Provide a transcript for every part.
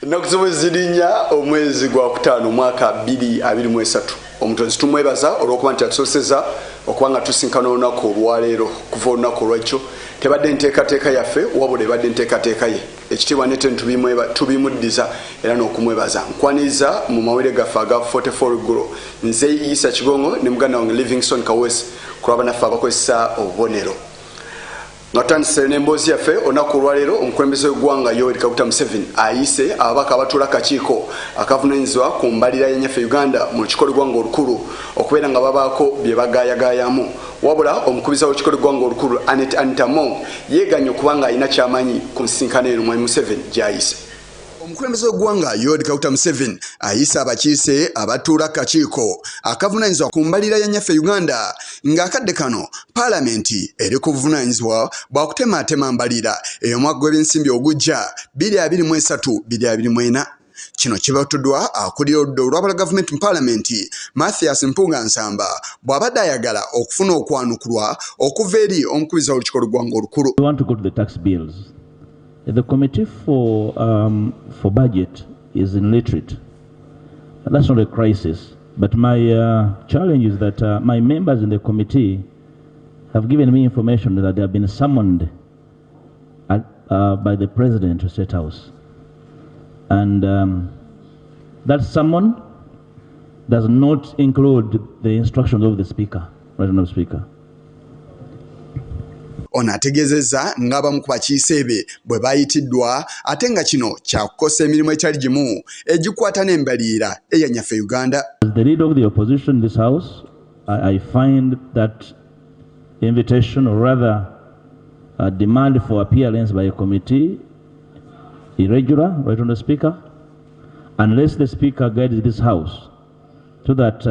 Nakuzibu zirinya omwezi gwa kutaano mwaka 2023 omutonzi tumwebaza olw'okuba nti atusoseza okubanga tusinkana olunaku olwaleero kuva olunaku olwakyo tebadde nteekateeka yaffe wabula ebadde nteekateeka ye ekitiibwa nete tubimuddiza era n'okumwebaza nkwaniriza mu mawulire gaffe aga 44 Olweggulo nze Isa Kigongo ne muganda wange Livingstone Kawesi kulaba naffe abakozesa obubonero Natandise n'emboozi yaffe olunaku olwaleero omukulembeze w'eggwanga Yoweri Kaguta Museveni ayise ababaka abatuula akakiiko akavunaanyizibwa ku mbalirira y'ennyaffe Uganda mu lukiiko lw'eggwanga olukulu okubeera nga babaako bye bagaayagaayamu wabula omukubiza w'olukiiko lw'eggwanga olukulu Anita Mong yeeganye okubanga alina ky'amanyi ku nsisinkano eno Mwami Museveni gy'ayise. Omukulembeze w'eggwanga Yoweri Kaguta Museveni ayise abakiise abatuula akakiiko akavunaanyizibwa ku mbalirira y'ennyaffe Uganda ng'akadde kano Paalamenti eri ku buvunaanyizibwa bwa kutematema mbalirira ey'omwaka gw'ebyensimbi ogujja 2023-2024. Kino kibatuddwa akulira oludda olw'abala gavumenti mu Paalamenti Mathias Mpuuga Nsamba bw'abadde ayagala okufuna okwanukulwa okuva eri omukubiza w'olukiiko lw'eggwanga olukulu. The committee for budget is illiterate. That's not a crisis, but my challenge is that my members in the committee have given me information that they have been summoned by the President to State House. And that summon does not include the instructions of the Speaker, Regional Speaker. Onategezeza ng'abamu ku bakiise be bwe bayitiddwa ate nga kino kyakukosa emirimu ekyali gimu egikwata n'embalirira ey'ennyaffe Uganda. As the leader of the opposition in this house, I find that invitation, or rather a demand for appearance by a committee, irregular, right on the Speaker, unless the Speaker guides this house so that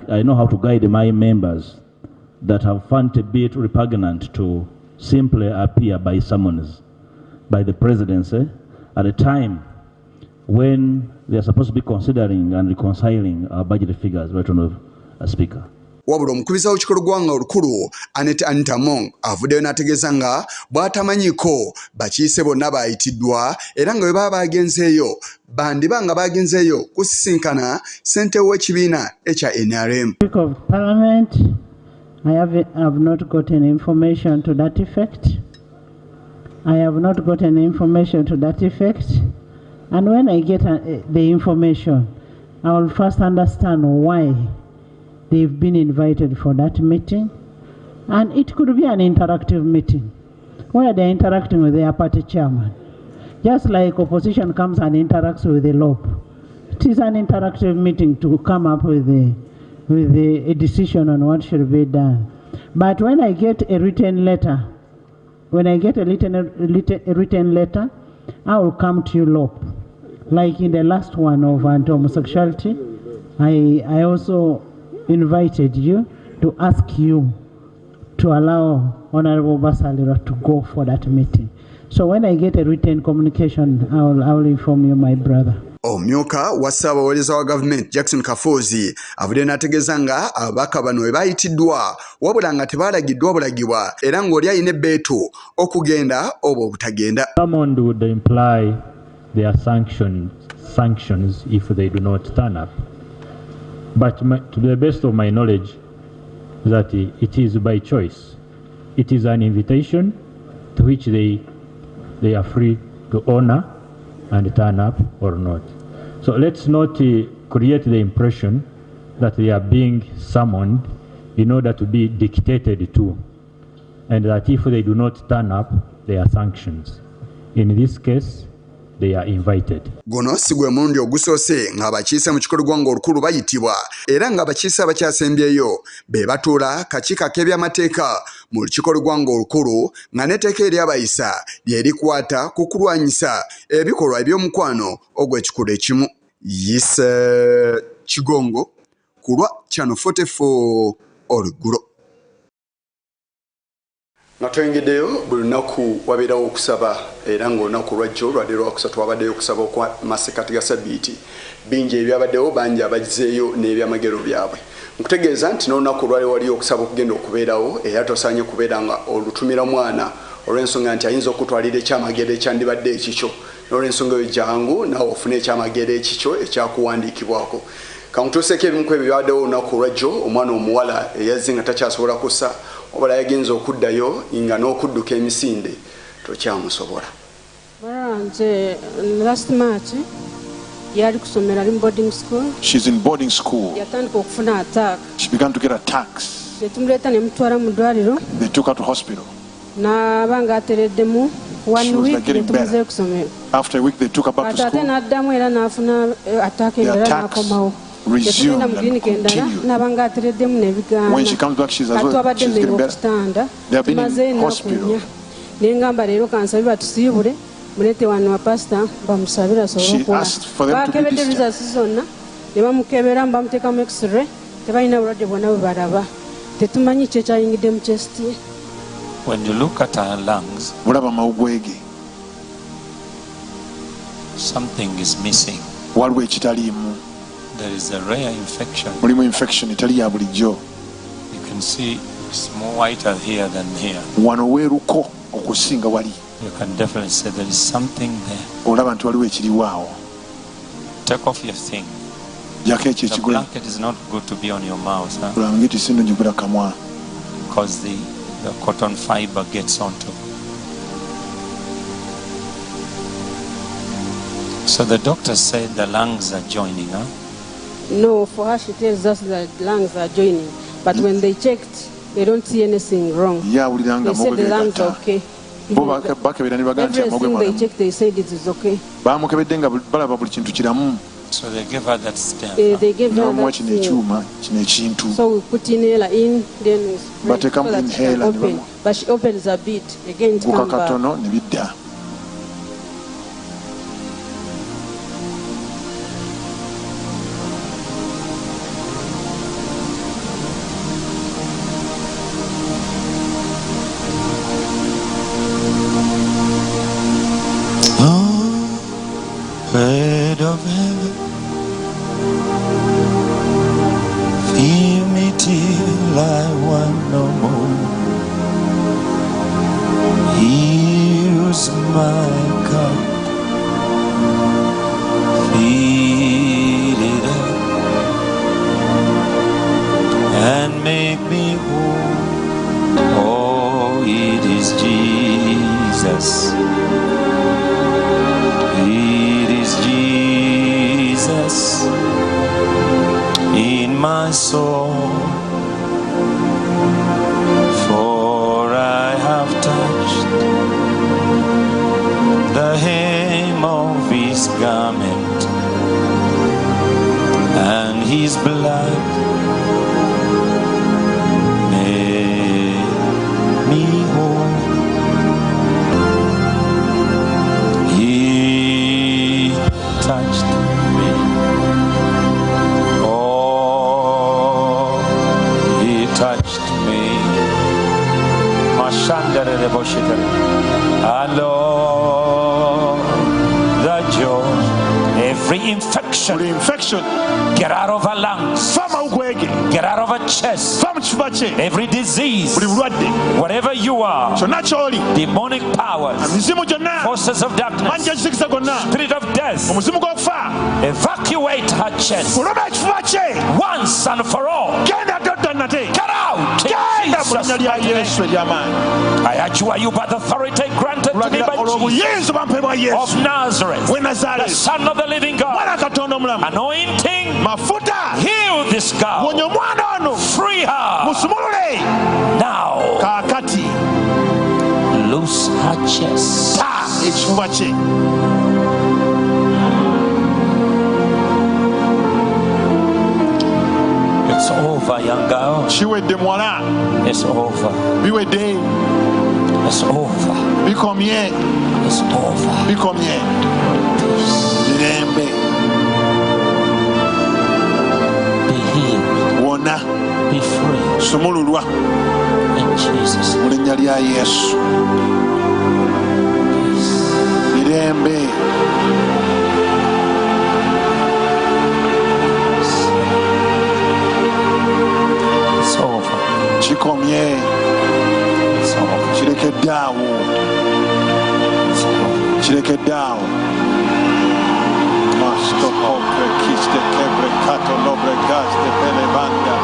I know how to guide my members that have found a bit repugnant to simply appear by summons by the presidency at a time when they are supposed to be considering and reconciling our budget figures, right on the Speaker. Wabula omukubiza w'olukiiko lw'eggwanga olukulu Anita Mong avuddeyo n'ategeeza nga bw'atamanyiiko bakiise bonna baayitiddwa era nga bwe baba bagenzeeyo bandiba nga bagenzeeyo kusisinkana ssentebe w'ekibiina ekya NRM. I have not gotten information to that effect. And when I get the information, I will first understand why they've been invited for that meeting. And it could be an interactive meeting where they're interacting with their party chairman. Just like opposition comes and interacts with the LOP. It is an interactive meeting to come up with a decision on what should be done. But when I get a written letter, I will come to you, LOP. Like in the last one of anti-homosexuality, I also invited you to ask you to allow Honorable Basalira to go for that meeting. So when I get a written communication, I will inform you, my brother. Omumyuka wa Ssaabawolereza wa gavumenti Jackson Kafuuzi avudde n'ategeeza nga ababaka bano bwe baayitiddwa wabula nga tebaalagiddwa bulagibwa era ng'oli alina ebbeetu okugenda oba obutagenda. Summoned would imply there are sanctions if they do not turn up. But to the best of my knowledge, that it is by choice. It is an invitation to which they are free to honor and turn up or not. So let's not create the impression that they are being summoned in order to be dictated to, and that if they do not turn up, there are sanctions. In this case, they are invited. Guno si gwe mulundi ogusoose ng'abakiise mu kiiko lw'eggwanga olukulu bayitibwa era ng'abakiise abakyasembyeyo be batuula kakiiko ak'ebyamateeka mu lukiiko lw'eggwanga olukulu nga n'etteeka eryabayisa lye likwata ku kulwanyisa ebikolwa eby'omukwano ogw'ekikulu ekimu. Isa Kigongo ku lwa Channel 44 Olweggulo. Natwengeddeyo buli lunaku wabeerawo okusaba era ng'olunaku lwajjo lwadde lwakusatu wabaddeyo okusaba okwa masekati ga Sabbiiti bingi ebyabaddewo bangi abagizeeyo n'ebyamagero byabwe. Nkutegeeza nti n'olunaku lwali waliyo okusaba okugenda okubeerawo era tosaanye kubeera nga olutumira mwana olw'ensonga nti ayinza okutwalira ekyamagero ekyandibadde ekikyo n'olw'ensonga eyo jangu nawe ofune ekyamagero ekikyo ekyakuwandiikibwako kamutuuseeko ebimu ku ebyo byabaddewo olunaku olwajjo omwana omuwala eyazze nga takyasobola kussa wabula yagenza okuddayo nga n'okudduka emisinde tokyamusobola. Nze last March yali kusomera ali boarding school. She's in boarding school. Yatandika okufuna attack. She began to get attacks. Tumuleta ne mutwala mu ddwaliro. They took her to hospital. N'abanga atereddemu 1 week tumuze kusomera. After a week they took her back to school. Ate n'addamu era n'afuna attack endala n'akomawo. Resumed and continued. When she comes back, she's as well. She's getting better. They have been in hospital. She asked for them to be discharged. When you look at her lungs, something is missing. There is a rare infection. You can see it's more whiter here than here. You can definitely say there is something there. Take off your thing. The blanket is not good to be on your mouth, huh? Because the cotton fiber gets onto. So the doctor said the lungs are joining, huh? No, for her she tells us that lungs are joining. But when they checked, they don't see anything wrong. They said the lungs are okay. Everything they checked, they said it is okay. So they gave her that stem. They gave her that stem. So we put inhaler in, then we spray so that she can open. But she opens a bit, again it comes back. Bread of heaven, feed me till I want no more. Here's my cup, fill it up, and make me whole. Oh, it is Jesus. Jesus in my soul, for I have touched the hem of his garment, and his blood made me whole. He touched me. Oh, he touched me. And oh, the joy. Every infection, get out of her lungs, get out of her chest. Every disease, whatever you are, demonic powers, forces of darkness, spirit of death, evacuate her chest once and for all. Get out. I adjure you by the authority granted to me by Jesus of Nazareth, the Son of the living God. Anointing, heal this girl, free her now. Loose her chest. It's over, young girl. It's over. It's over. It's over. Be healed. Be free. In Jesus' name. It's over. It's over. It's over. down. Masto opre kiste kebre kato nobre gaste pelebanda.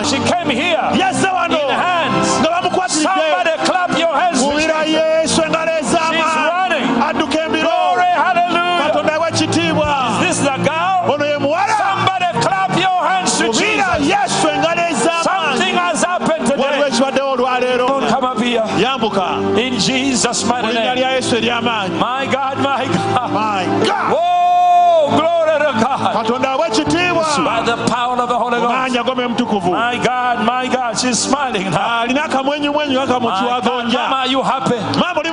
She came here. Yes, in hands. Somebody clap your hands. She's running. Glory, hallelujah. Is this the girl? Somebody clap your hands to Jesus. Something has happened today. Don't come up here. In Jesus' mighty name. My God, my God. My God. Whoa, glory to God. By the power of the Holy Ghost. My God, she's smiling now. Mama, are you happy? But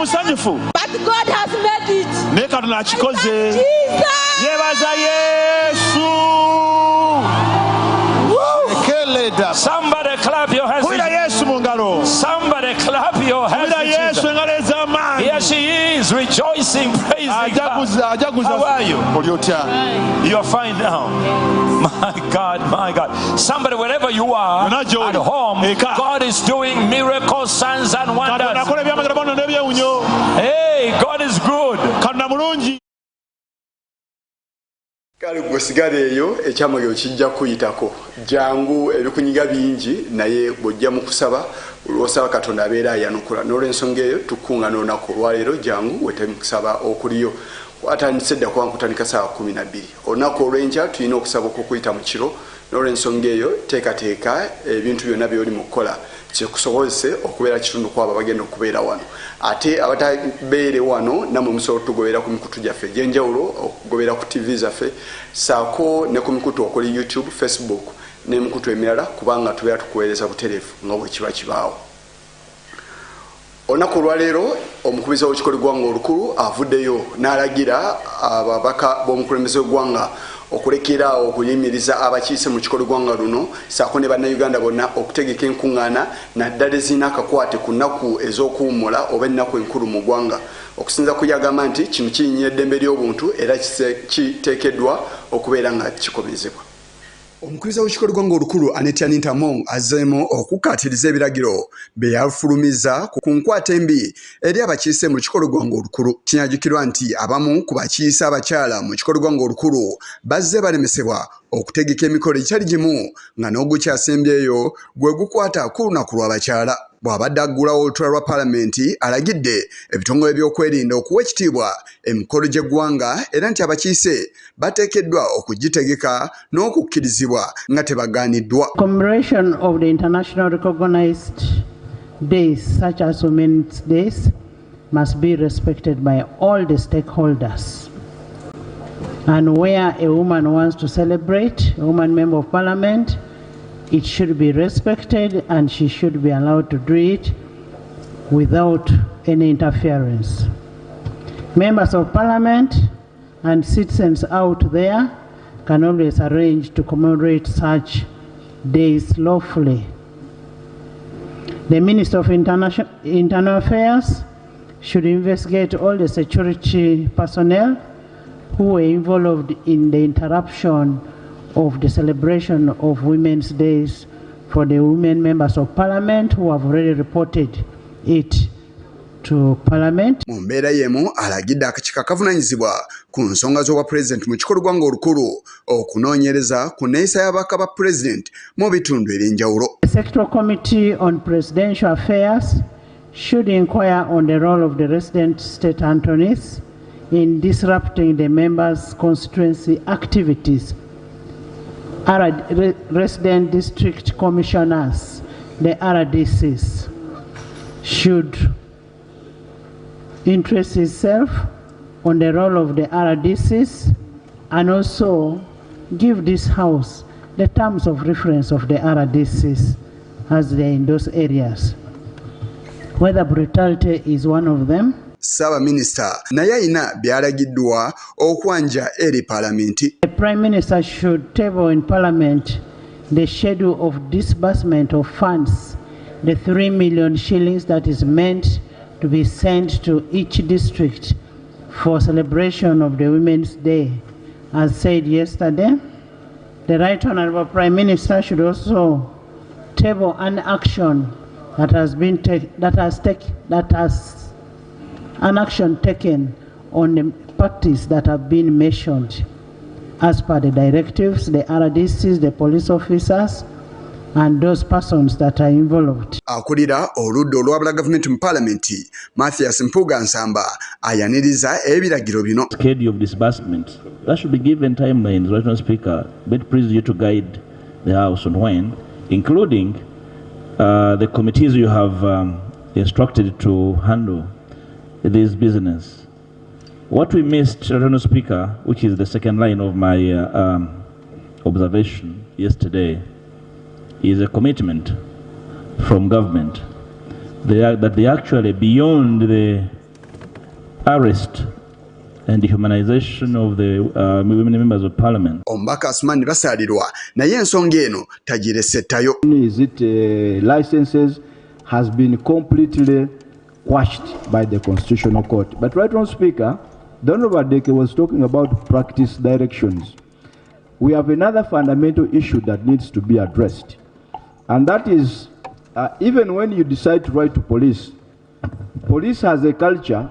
God has made it. Jesus. Somebody clap your hands. Somebody clap your hands. Here she is, rejoicing, praising God. How are you? You are fine now. My God, my God. Somebody, wherever you are, at home, God is doing miracles, signs and wonders. Hey, God is good. Kale gwesigale eyo ekyamagero kijja kuyitako jangu ebikunyiga bingi naye bojja mu kusaba olwosaba Katonda abeera ayanukula n'olwensonga eyo tukungana olunaku olwaleero jangu wetemu kusaba okuliyo kwatandise dda kuba nkutandika saa 12 olunaku olw'enkya tulina okusaba okukuyita mu kiro n'olwensonga eyo teekateeka ebintu byonna by'oli mu kukola kyekusobozese okubeera kitundu kwabo bagenda okubeera wano ate abatabeere wano namwe musobola tugobera ku mikutu gyaffe egyenjawulo okugobera ku TV zaffe saako ne ku mikutu okuli YouTube, Facebook n'emikutu emirala kubanga tubeera tukuweereza butereevu nga bwe kiba kibaawo. Olunaku olwaleero omukubiza w'ekikolo gwanga olukulu avuddeyo n'alagira ababaka b'omukulembeze w'eggwanga okulekera okuyimiriza abakiise mu kikolo gwanga luno saako ne bannayuganda bonna okutegeka enkuŋŋaana naddala ezirina akakwate ku nnaku ez'okuwummula oba ennaku enkulu mu ggwanga okusinza ku yagamba nti kino kiyinyira eddembe ly'obuntu era kiteekeddwa okubeera nga kikomezebwa. Omukubiza w'ekikolo gwanga olukulu Anetianita Mong azzeemu okukaatiriza ebiragiro bye yafulumiza ku nkwata embi eri abakiise mu kikolo gwanga olukulu. Kinyajukirwa nti abamu ku bakiise abakyala mu kikolo gwanga olukulu bazze balemesebwa okutegeka emikolo egitali gimu nga n'ogukyasembyeyo gwe gukwata ku lunaku lw'abakyala. Bw'abadde aggulawo olutula lwa paalamenti alagidde ebitongole by'okwerinda okuwa ekitiibwa emikolo gy'eggwanga era nti abakiise bateekeddwa okugitegeka n'okukkirizibwa nga tebagaaniddwa. Commemoration of the international recognized days such as Women's Days must be respected by all the stakeholders. And where a woman wants to celebrate, a woman member of parliament, it should be respected and she should be allowed to do it without any interference. Members of parliament and citizens out there can always arrange to commemorate such days lawfully. The Minister of Internal Affairs should investigate all the security personnel who were involved in the interruption of the celebration of Women's Days for the women members of parliament who have already reported it to Parliament. Mu mbeera y'emu alagidde akakiiko akavunanyizibwa ku nsonga z'obwa pulezidenti mu kikolo gwanga olukulu okunoonyereza ku nneeyisa y'ababaka ba pulezidenti mu bitundu eby'enjawulo. The Sectoral Committee on Presidential Affairs should inquire on the role of the resident state attorneys in disrupting the members' constituency activities. Resident district commissioners, the RDCs, should interest itself on the role of the RDCs and also give this House the terms of reference of the RDCs as they in those areas. Whether brutality is one of them. Saba Minister naye alina byalagiddwa okwanja eri Parliament. The Prime Minister should table in Parliament the schedule of disbursement of funds, the 3 million shillings that is meant to be sent to each district for celebration of the Women's Day. As said yesterday, the Right Honourable Prime Minister should also table an action that has an action taken on the parties that have been mentioned as per the directives, the RDCs, the police officers, and those persons that are involved. Akulira oludda olwabula gavumenti mu Parliament, Mathias Mpuga Nsamba ayaniriza ebiragiro bino. Schedule of disbursement, that should be given timelines, Right Speaker, but please you to guide the House on when, including the committees you have instructed to handle this business. What we missed, Right Speaker, which is the second line of my observation yesterday, is a commitment from government that they actually, beyond the arrest and dehumanization of the members of Parliament. Ombaka Asmani basalirwa naye ensonga eno tagiresettayo. Is it licenses has been completely quashed by the Constitutional Court. But Right Honourable Speaker, the Honourable Deke was talking about practice directions. We have another fundamental issue that needs to be addressed. And that is, even when you decide to write to police, police has a culture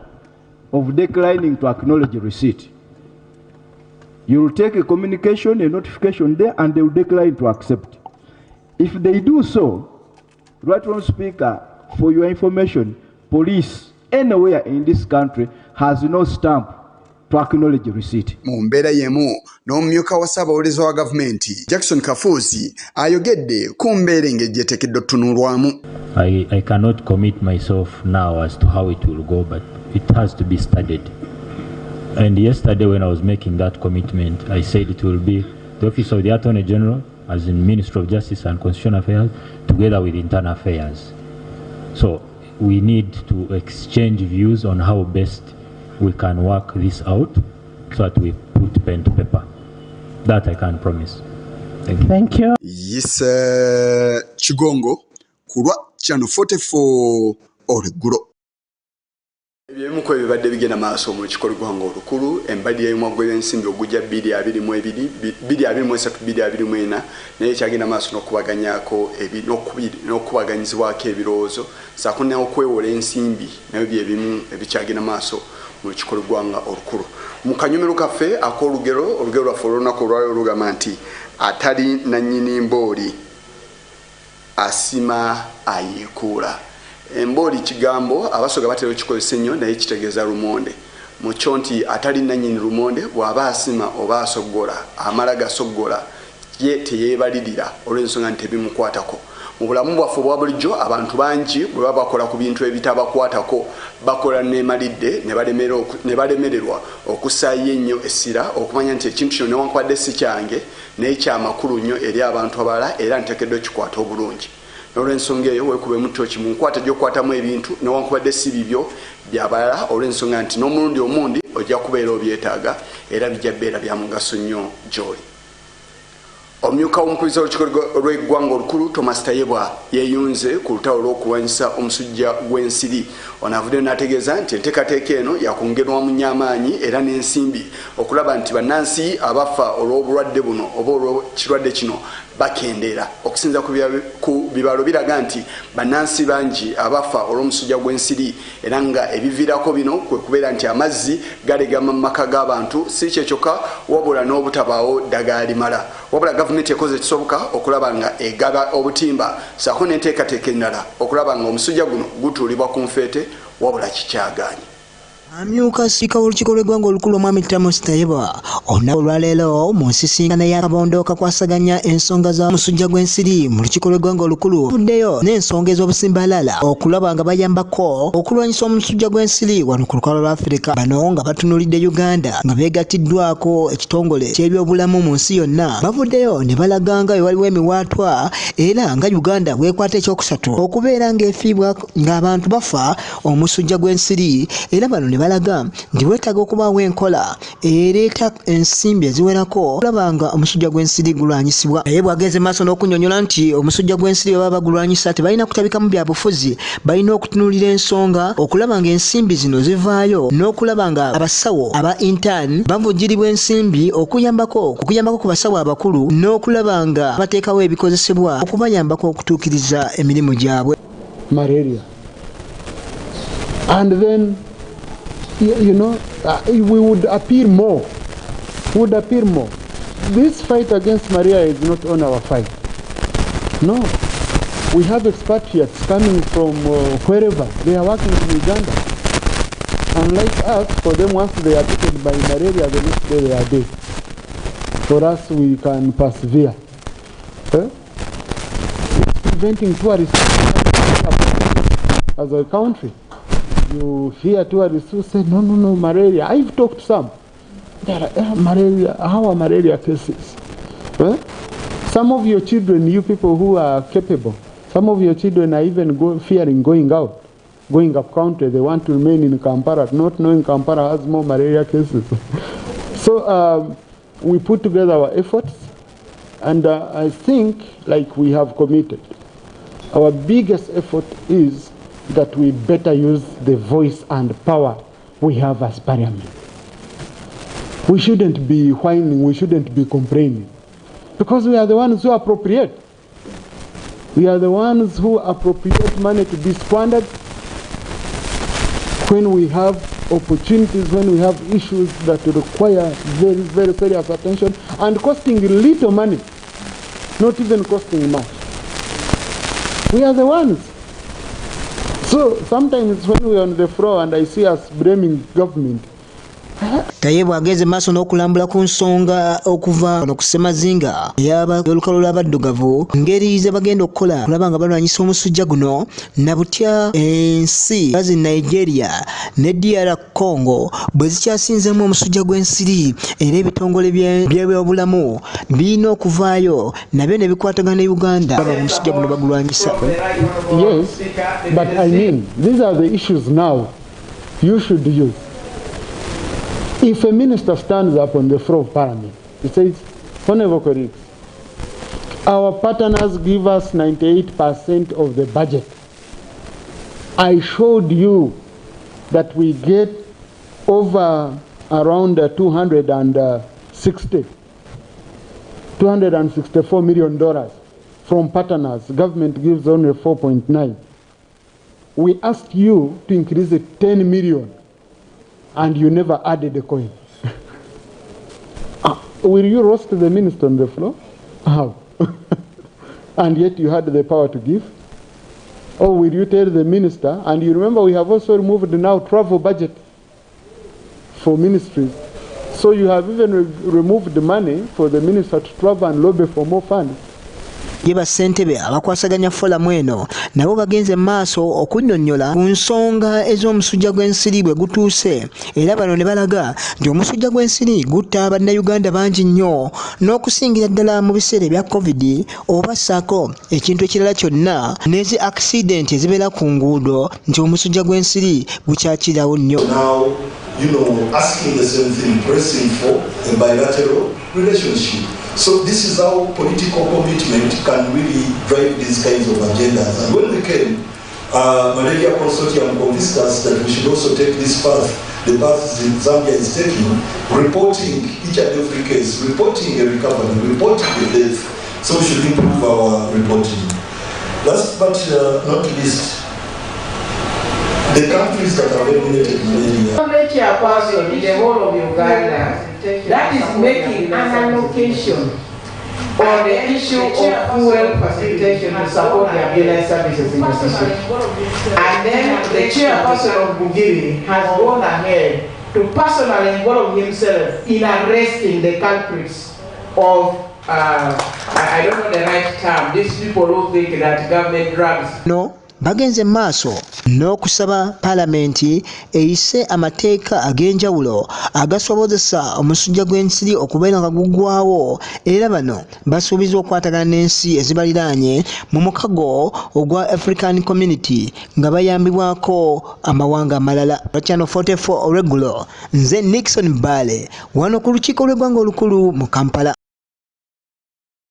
of declining to acknowledge a receipt. You will take a communication, a notification there, and they will decline to accept. If they do so, Right Honourable Speaker, for your information, police anywhere in this country has no stamp to acknowledge a receipt. Mu mbeera y'emu n'omumyuka wa Ssaabawolereza wa gavumenti Jackson Kafuuzi ayogedde ku mbeera engeri eteekeddwa otunuulwamu. I cannot commit myself now as to how it will go, but it has to be studied. And yesterday when I was making that commitment, I said it will be the Office of the Attorney General, as in Ministry of Justice and Constitutional Affairs, together with Internal Affairs. So we need to exchange views on how best we can work this out so that we put pen to paper. That I can promise. Thank you. Thank you. Yes, Chigongo, Kurwa, Channel 44, Olweggulo. Ebimu ku ebibadde bigenda maaso mu kikolo gwanga olukulu embadde y'omwagwa w'ensimbi ogujja 2023-2024 naye kyagenda maaso n'okubaganyako n'okubaganyizibwako ebirowoozo saako n'okwewola ensimbi nayo byebimu ebikyagenda maaso mu kikolo gwanga olukulu. Mu kanyomero kaffe ak'olugero lwaffe olunaku olwaliro lugamba nti atali nannyini mbooli asima ayeekuula. Emboli kigambo abasoga batera kikozesa nnyo naye kitegeeza lumonde. Mu kyo nti atali nannyini lumonde bw'aba asima oba asoggola amala gasoggola ye teyeebalirira olw'ensonga nti tebimukwatako. Mu bulamu bwaffe obwa bulijjo abantu bangi bwe baba bakola ku bintu ebitabakwatako bakola neemalidde ne balemererwa okusaayo ennyo essira okumanya nti ekintu kino newankubadde si kyange naye kyamakulu nnyo eri abantu abalala era nteekeddwa kikwata obulungi. Olw'ensonga eyo weekube mutoki mu nkwata gy'okwatamu ebintu newankubadde si bibyo byabalala olw'ensonga nti n'omulundi omundi ojja kubeera obyetaaga era bijja bbeera bya mugaso nnyo gy'oli. Omumyuka w'omukulisa olw'eggwanga olukulu Thomas Tayebwa yeeyunze ku lutalo lw'okulwanyisa omusujja gw'ensiri. Ono avuddeyo n'ategeeza nti enteekateeka eno yakwongerwamu nnyo amaanyi era n'ensimbi okulaba nti bannansi abafa olw'obulwadde buno oba olw'ekirwadde kino bakendeera okusinza ku bibalo biraga nti bannansi bangi abafa olw'omusujja gw'ensiri era nga ebiviirako bino kwe kubeera nti amazzi galegama mu maka g'abantu si kye kyokka wabula n'obutabaawo ddagala limala wabula gavumenti ekoze ekisoboka okulaba nga egaba obutimba saako n'enteekateeka endala okulaba nga omusujja guno gutuulibwa ku nfeete wabula kikyagaanye. Amyuka siika w'olukiiko lw'eggwanga olukulu omwami Thomas Tayebwa olunaku olwaleero mu nsisinkano y'akabondo kakwasaganya ensonga z'omusujja gw'ensiri mu lukiiko lw'eggwanga olukulu vuddeyo n'ensonga ez'obusimbalala okulaba nga bayambako okulwanyisa omusujja gw'ensiri wano ku lukalala lwa Afirika. Bano nga batunuulidde Uganda nga beegattiddwako ekitongole ky'ebyobulamu mu nsi yonna bavuddeyo ne balaga nga waliwo emiwaatwa era nga Uganda bwekwata ekyokusatu okubeera ng'efiibwa ng'abantu bafa omusujja gw'ensiri era bano ne balaga nti weetaaga okubaawo enkola ereeta ensimbi eziwerako okulaba nga omusujja gw'ensiri gulwanyisibwa. Naye bw'agenze maaso n'okunnyonnyola nti omusujja gw'ensiri bwe baba bagulwanyisa tebalina kutabikamu bya bufuzi, balina okutunuulira ensonga okulaba nga ensimbi zino zivaayo n'okulaba nga abasawo aba intern bavujjiribwa ensimbi okuyambako ku basawo abakulu n'okulaba nga bateekawo ebikozesebwa okubayambako okutuukiriza emirimu gyabwe. Malaria. And then we would appear more. This fight against malaria is not on our fight. No. We have expatriates coming from wherever. They are working in Uganda. Unlike us, for them, once they are bitten by malaria, the next day they are dead. For us, we can persevere. It's preventing tourists as a country. You hear tourists who say, no, malaria. I've talked to some. They're like, malaria, how are malaria cases? Some of your children, you people who are capable, some of your children are even fearing going out, going up country. They want to remain in Kampala, not knowing Kampala has more malaria cases. So we put together our efforts, and I think, like we have committed, our biggest effort is that we better use the voice and power we have as parliament. We shouldn't be whining, we shouldn't be complaining, because we are the ones who appropriate. We are the ones who appropriate money to be squandered when we have opportunities, when we have issues that require very, very serious attention and costing little money, not even costing much. We are the ones. So sometimes when we are on the floor and I see us blaming government, Tayebwa ageze maaso n'okulambula ku nsonga okuva no kusemazinga y'olukalala lw'abaddugavu ngeri ze bagenda okukola kulaba nga balwanyisa omusujja guno na butya ensi bazi Nigeria ne DR Congo bwe zikyasinzemu omusujja gw'ensiri era ebitongole by'ebyobulamu birina okuvaayo nabyo ne bikwatagana ne Uganda omusujja guno bagulwanyisa. Yes, but I mean, these are the issues now you should use. If a minister stands up on the floor of parliament, he says, honorable colleagues, our partners give us 98% of the budget. I showed you that we get over around $264 million from partners. Government gives only 4.9. We asked you to increase it 10 million. And you never added a coin. Will you roast the minister on the floor? How? And yet you had the power to give? Or will you tell the minister, and you remember we have also removed now travel budget for ministries. So you have even removed the money for the minister to travel and lobby for more funds. Yeba ssentebe abakwasaganya folamu eno nabo bagenze maaso okunnyonnyola ku nsonga ez'omusujja gw'ensiri bwe gutuuse era bano ne balaga nti omusujja gw'ensiri gutta bannayuganda bangi nnyo n'okusingira ddala mu biseera ebya covid oba ssaako ekintu ekirala kyonna n'ezi accident ezibeera ku nguudo nti omusujja gw'ensiri gukyakirawo nnyo. Asking the same thing, pressing for a bilateral relationship. So this is how political commitment can really drive these kinds of agendas. And when we came, Malaria Consortium convinced us that we should also take this path, the path Zambia is taking, reporting each and every case, reporting a recovery, reporting a death, So we should improve our reporting. Last but not least, the countries that have eliminated malaria. Chairperson in the whole of Uganda, that is making an allocation on the issue of fuel facilitation to support the ambulance services in the system. And then the chairperson of Bugiri has gone ahead to personally involve himself in arresting the culprits of, I don't know the right term, these people who think that government drugs. No. Bagenze maaso n'okusaba Paalamenti eyise amateeka ag'enjawulo agasobozesa omusujja gw'ensiri okubeera nga guggwaawo era bano basuubiza okwatagana n'ensi ezibaliraanye mu mukago ogwa African Community nga bayambibwako amawanga amalala. Channel 44 Olweggulo, nze Nixon Bale wano ku lukiiko lw'eggwanga olukulu mu Kampala.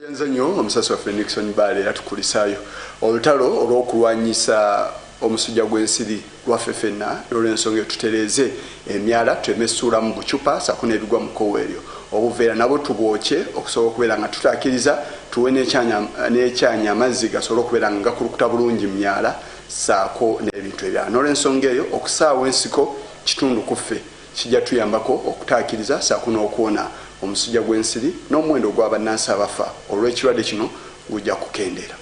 Yenza nnyo omusasi waffe Nixon Bale yatukulisaayo olutalo olw'okulwanyisa omusujja gw'ensiri lwaffe ffenna olw'ensonga etutereeze emyala twemesuula mu bucupa saako n'ebigwa mu kkowe eryo obuveera nabo tubwokye okusobola okubeera nga tutaakiriza tuwe n'ekyanya amazzi gasobole okubeera nga gakulukuta bulungi mu myala saako n'ebintu ebirala n'olw'ensonga eyo okusaawa ensiko kitundu ku ffe kijja tuyambako okutaakiriza saako n'okuwona omusujja gw'ensiri n'omuwendo gw'abannansi abafa olw'ekirwadde kino gujja kukendeera.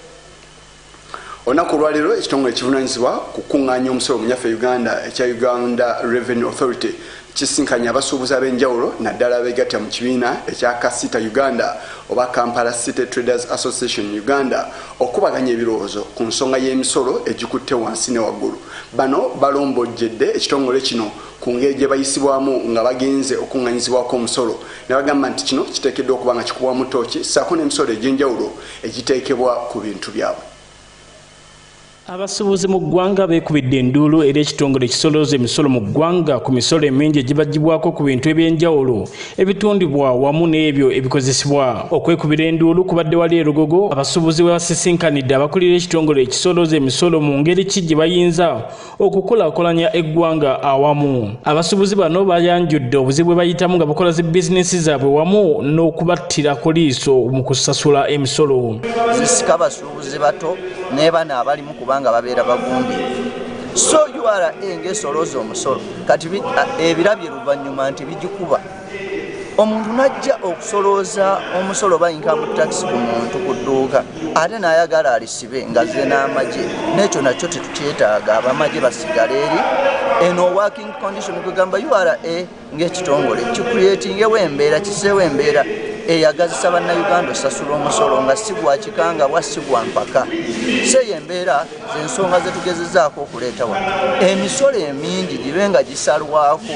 Olunaku olwaleero ekitongole ekivunaanyizibwa ku kukuŋŋaanya omusolo mu nyaffe Uganda ekya Uganda Revenue Authority kisinkanya abasuubuzi ab'enjawulo naddala abeegatta mu kibiina ekya Kasita Uganda oba Kampala City Traders Association Uganda okubaganya ebirowoozo ku nsonga y'emisolo egikutte wansi ne waggulu. Bano balombojjedde ekitongole kino ku ngeri gye bayisibwamu nga bagenze okuŋŋanyizibwako omusolo ne bagamba nti kino kiteekeddwa okuba nga kikubwamu ttooki ssaako n'emisolo egy'enjawulo egiteekebwa ku bintu byabwe. Abasuubuzi mu ggwanga beekubidde enduulu era ekitongole ekisolooza emisolo mu ggwanga ku misolo emingi egibagibwako ku bintu eby'enjawulo ebitundibwa wamu n'ebyo ebikozesebwa. Okwekubira enduulu kubadde wali erugogo abasuubuzi we basisinkanidde abakulira ekitongole ekisolooza emisolo mu ngeri ki gye bayinza okukulaakulanya eggwanga awamu. Abasuubuzi bano bayanjudde obuzibu bwe bayitamu nga bakola zi bizinesi zaabwe wamu n'okubattira ku liiso mu kusasula emisolo. Zisika abasuubuzi bato n'ebana abali mu kubanga babeera bagundi. So URA ng'esolooza omusolo kati ebirabye luvannyuma nti bigikuba. Omuntu najja okusolooza omusolo ba income tax ku muntu ku dduuka ate n'ayagala alisibe ngazze n'amagye n'ekyo nakyo tetukyetaaga abamagye basigala eri eno working condition kugamba URA ng'ekitongole kikuyetingewo embeera kiseewo embeera eyagazisa bannayuganda osasula omusolo nga si gwa kikangabwa si gwa mpaka. Seeyo embeera z'ensonga ze tugezezaako okuleeta wano emisolo emingi gibe nga gisalwako.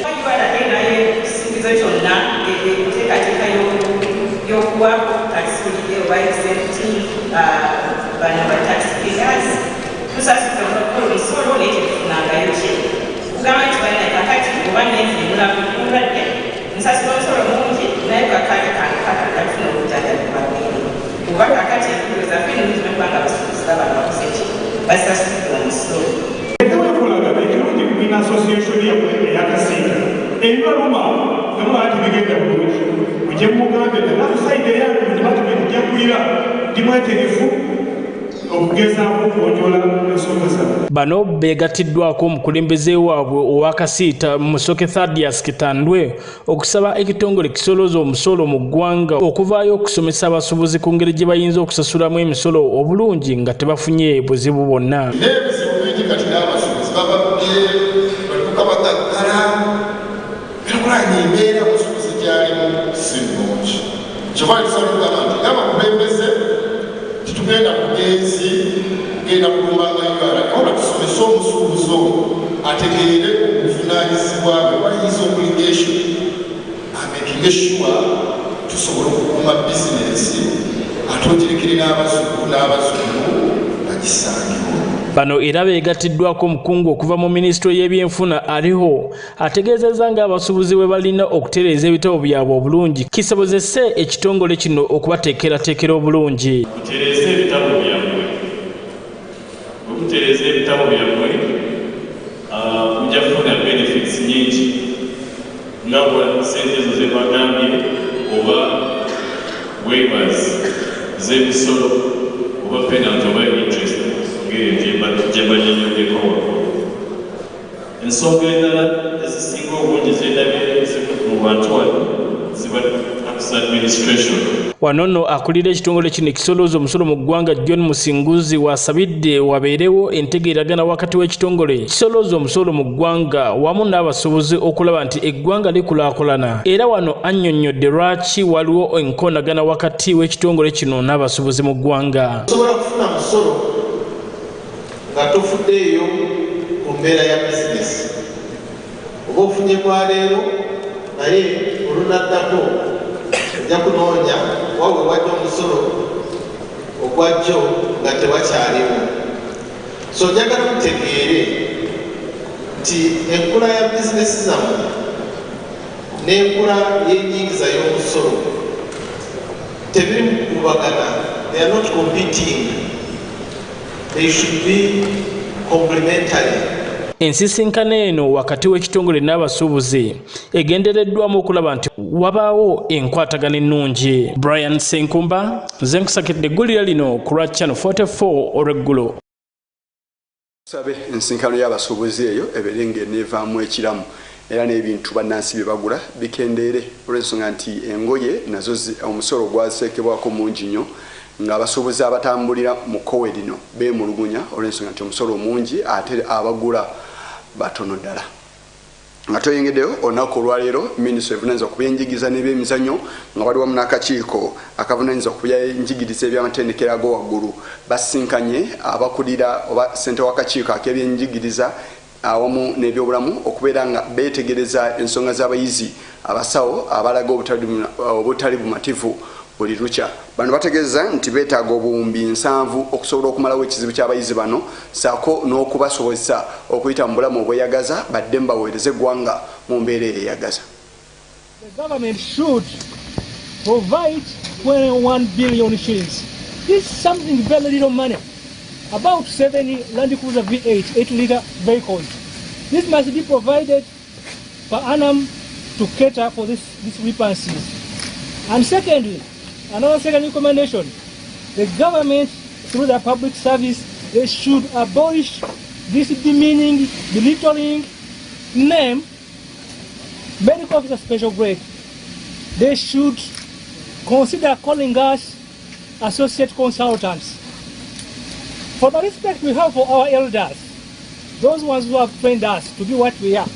Bano beegattiddwako omukulembeze waabwe owa Kasiita Musoke Thaddeus Kitandwe okusaba ekitongole kisolooza omusolo mu ggwanga okuvaayo okusomesa abasuubuzi ku ngeri gye bayinza okusasulamu emisolo obulungi nga tebafunye buzibu bwonna. Tugenda kugenzi genda kulumanga URA oba tusomesa omusuubuzi ategeere obuvunaanyizibwa bwe wayinza obligation amaking sure tusobola okukuuma bizinensi ate ogirikire n'abazungu bagisangewo. Bano era beegattiddwako omukungu okuva mu minisitule y'ebyenfuna aliho ategeezezza ng'abasuubuzi bwe balina okutereeza ebitabo byabwe obulungi kisobozese ekitongole kino okubateekerateekera obulungi. Kutereeza ebitabo byammwe okutereeza ebitabo byammwe mujja kufuna benefits nyingi nga sente ezo ze bagambye oba waivers z'emisolo oba penalty oba interest gye banyonyoddeko ensonga endala ezisinga obungi zendabye mu bantu wano ziba tax administration. Wano nno akulira ekitongole kino ekisolooza omusolo mu ggwanga John Musinguzi wasabidde wabeerewo entegeeragana wakati w'ekitongole kisolooza omusolo mu ggwanga wamu n'abasuubuzi okulaba nti eggwanga likulaakulana, era wano annyonnyodde lwaki waliwo enkoonagana wakati w'ekitongole kino n'abasuubuzi mu ggwanga. Osobola kufuna musolo nga tofuddeeyo ku mbeera ya bizinesi oba ofunye kwa leero naye olunaddako ojja kunoonya wawe wajja omusolo ogwajjo nga tewakyaliwo. So njagala mutegeere nti enkula ya bizinesi zammwe n'enkula y'ennyingiza y'omusolo tebiri mu kubagana. They are not competing. They should be complementary. Ensisinkano eno wakati w'ekitongole n'abasuubuzi egendereddwamu okulaba nti wabaawo enkwatagana ennungi. Brian Senkumba, nze nkusakidde eggulira lino ku lwa Channel 44 Olweggulo. Sabe ensinkano y'abasuubuzi eyo ebeere ng'eneevaamu ekiramu era n'ebintu bannansi bye bagula bikendeere olw'ensonga nti engoye nazo omusolo gwaseekebwako mungi nnyo ng'abasuubuzi abatambulira mu kkowe lino beemulugunya olw'ensonga nti omusolo mungi ate abagula batono ddala. Nga toyengeddeyo olunaku olwaleero minisitule evunaanyizibwa ku byenjigiriza n'ebyemizannyo nga wali wamu n'akakiiko akavunaanyizibwa ku byenjigiriza eby'amatendekero ago waggulu basinkanye abakulira oba ssente w'akakiiko ak'ebyenjigiriza awamu n'ebyobulamu okubeera nga beetegereza ensonga z'abayizi abasawo abalaga obutali bumativu buli lukya. Bano bategeeza nti beetaaga obuwumbi 7 okusobola okumalawo ekizibu ky'abayizi bano saako n'okubasobozesa okuyita mu bulamu obweyagaza badde mbaweereze eggwanga mu mbeera eyeyagaza. The government should provide 21 billion shillings. This is something very little money. About 7 Land Cruiser V8 8-liter vehicles. This must be provided per annum to cater for these discrepancies. And secondly, another second recommendation, the government, through the public service, they should abolish this demeaning, belittling name, medical officer special grade. They should consider calling us associate consultants. For the respect we have for our elders, those ones who have trained us to be what we are,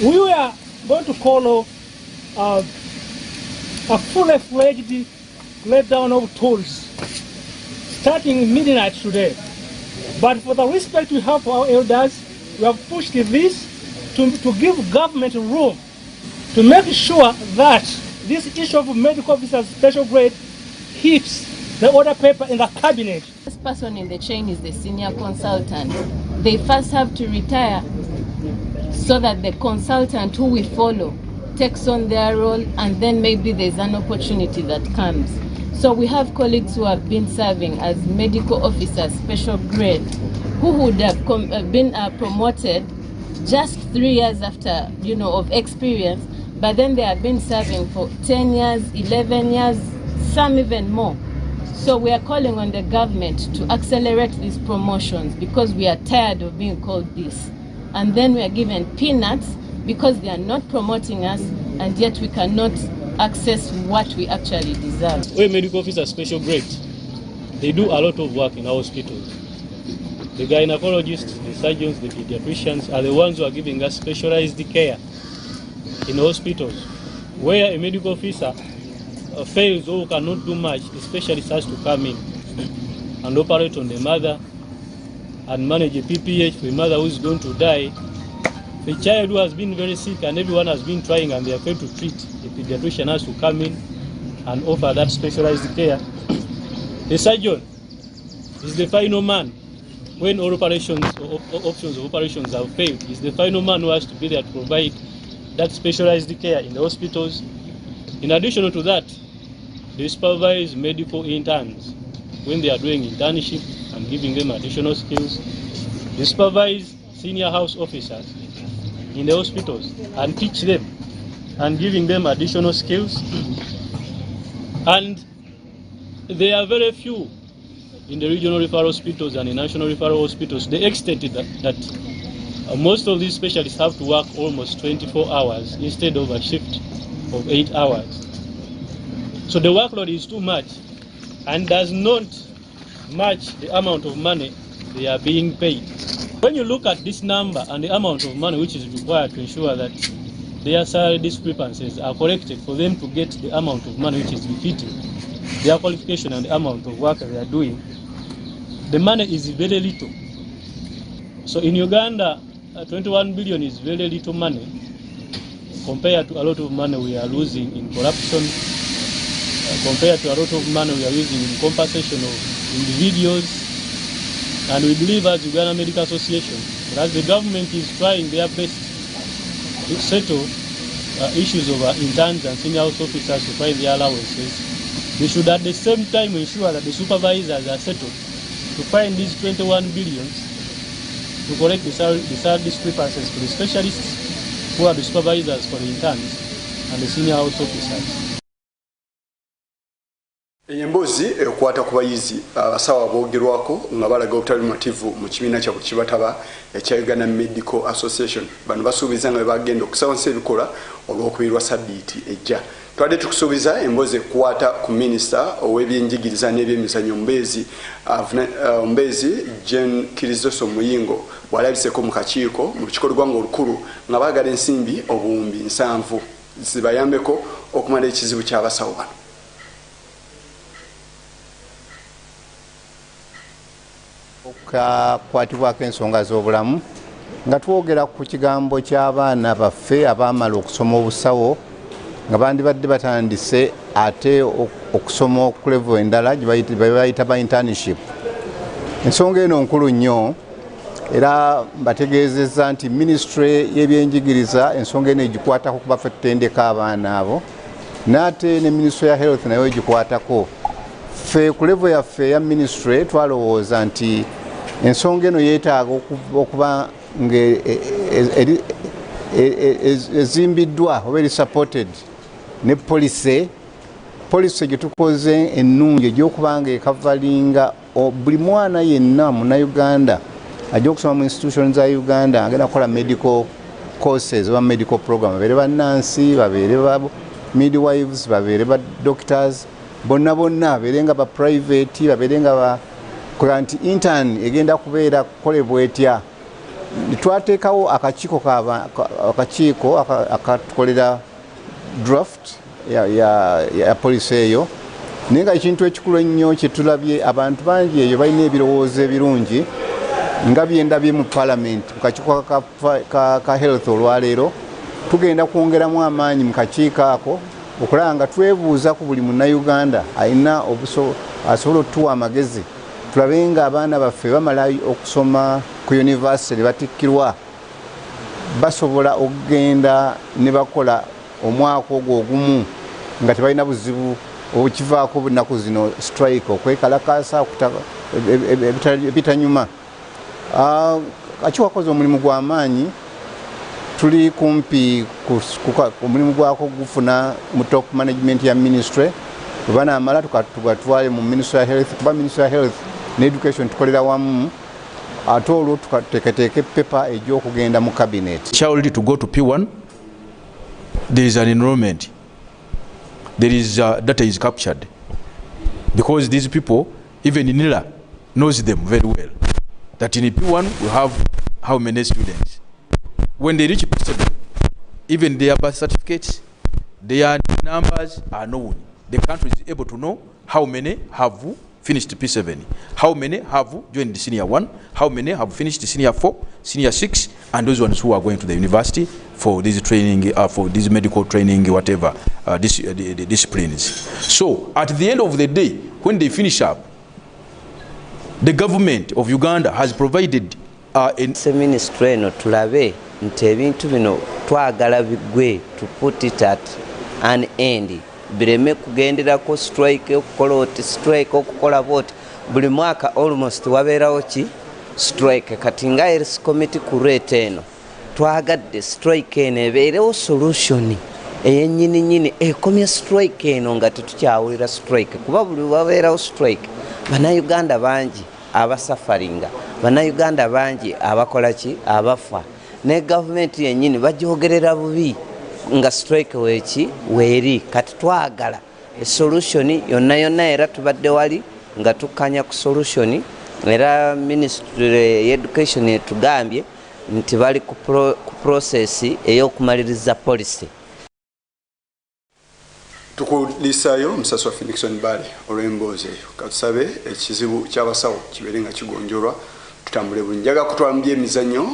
we are going to follow a fully-fledged letdown of tolls starting midnight today. But for the respect we have for our elders, we have pushed this to give government room to make sure that this issue of medical officers special grade hits the order paper in the cabinet. This person in the chain is the senior consultant. They first have to retire so that the consultant who we follow takes on their role, and then maybe there's an opportunity that comes. So we have colleagues who have been serving as medical officers special grade who would have been promoted just 3 years after, of experience, but then they have been serving for 10 years, 11 years, some even more. So we are calling on the government to accelerate these promotions because we are tired of being called this. And then we are given peanuts because they are not promoting us, and yet we cannot access what we actually deserve. We're medical officers special grade. They do a lot of work in our hospitals. The gynecologists, the surgeons, the pediatricians are the ones who are giving us specialized care in hospitals. Where a medical officer fails or cannot do much, the specialist has to come in and operate on the mother and manage a PPH for a mother who is going to die. The child who has been very sick and everyone has been trying and they are failed to treat, the pediatrician has to come in and offer that specialized care. The surgeon is the final man. When all operations or options of operations have failed, is the final man who has to be there to provide that specialized care in the hospitals. In addition to that, they supervise medical interns when they are doing internship and giving them additional skills. They supervise senior house officers in the hospitals and teach them and giving them additional skills. And There are very few in the regional referral hospitals and the national referral hospitals. The extent that most of these specialists have to work almost 24 hours instead of a shift of 8 hours. So the workload is too much and does not match the amount of money they are being paid. When you look at this number and the amount of money which is required to ensure that their salary discrepancies are corrected for them to get the amount of money which is befitting their qualification and the amount of work they are doing, the money is very little. So in Uganda, 21 billion is very little money compared to a lot of money we are losing in corruption, compared to a lot of money we are using in compensation of individuals. And we believe as Uganda Medical Association, that the government is trying their best to settle issues of interns and senior house officers to find their allowances. They should at the same time ensure that the supervisors are settled to find these 21 billions to correct the salary discrepancies for the specialists who are the supervisors for the interns and the senior house officers. Emboozi ekwata ku bayizi abasawo boogerwako nga balaga obutali bumativu mu kibiina kyabwe kibataba ekya Uganda Medical Association. Bano basuubiza nga bagenda okusawunsa ebikola olw'okubirwa sabbiiti ejja. Twadde tukusuubiza emboozi ekwata ku minisita ow'ebyenjigiriza n'ebyemizannyo Mbezi Jane Kirizoso Muyingo bw'alabiseko mu kakiiko mu lukiiko lw'eggwanga olukulu nga baagala ensimbi obuwumbi 7 zibayambeko okumala ekizibu ky'abasawo bano. Okukwatibwako ensonga z'obulamu nga twogera ku kigambo ky'abaana baffe abaamala okusoma obusawo nga bandibadde batandise ate okusoma ku level endala gye bayita ba internship. Ensonga eno nkulu nnyo era mbategeezezza nti ministry y'ebyenjigiriza ensonga eno egikwatako kuba ffe tutendeka abaana abo n'ate ne ministry ya health nayo egikwatako. Ffe ku level yaffe ya ministry twalowooza nti ensonga eno yeetaaga okuba nga ezimbiddwa oba eri supported ne police gye tukoze ennungi egy'okuba nga ekavalinga buli mwana yenna munnayuganda ajja okusoma mu institution za Uganda agenda kukola medical courses oba medical program, babeere bannansi, babeere ba midwives, babeere ba doctors, bonna babeere nga ba private, babeere nga ba kwanti intern egenda kubeera kukolebwa etya. Twateekawo akakiiko akatukolera draft ya police eyo, naye nga ekintu ekikulu ennyo kye tulabye abantu bangi eyo balina ebirowoozo ebirungi nga byendabye mu parliament mu kakiiko ka health olwaleero. Tugenda kwongeramu amaanyi mu kakiiko ako okulaba nga twebuuza ku buli munnayuganda alina asobola otuwa amagezi tulabe nga abaana baffe bamala okusoma ku university batikkirwa basobola okugenda ne bakola omwaka ogwo ogumu nga tebalina buzibu obukivaako bunaku zino strike okwekalakaasa ebitanyuma. Akiwakoze omulimu gw'amaanyi, tuli kumpi omulimu gwako gufuna mu top management ya ministry banaamala tugatwale mu ministry ya health kuba ministry ya health ne education tukolera wamu ate olwo tukateeketeeka paper egy'okugenda mu cabinet. Child to go to P1, there is an enrollment, there is data is captured because these people, even NILA knows them very well, that in P1 we have how many students. When they reach P7, even their birth certificates, their numbers are known. The country is able to know how many have finished P7, how many have joined the senior 1, how many have finished the senior 4, senior 6, and those ones who are going to the university for this training, for this medical training, whatever, the disciplines. So at the end of the day, when they finish up, the government of Uganda has provided ministry no tulabe nti ebintu bino twagala bigwe to put it at an end. Bireme kugenderako strike okukola boti buli mwaka almost wabeerawo ki strike. Kati nga health committee ku rate eno twagadde strike eno ebeerewo solution eyennyini ekomya strike eno nga tetukyawulira strike kuba buli wabeerawo strike bannayuganda bangi abasafaringa bannayuganda bangi abakola ki abafa ne gavumenti yennyini bagyogerera bubi nga strike weeri kati twagala esolution yonna era tubadde wali nga tukkanya ku solution era ministry education etugambye nti bali ku process ey'okumaliriza policy. Tukulisayo Musaswa Phoenixon Bali olw'emboozi eyo katusabe ekizibu ky'abasawo kibeere nga kigonjolwa tutambule bulungi. Njaga kutwala mu byemizannyo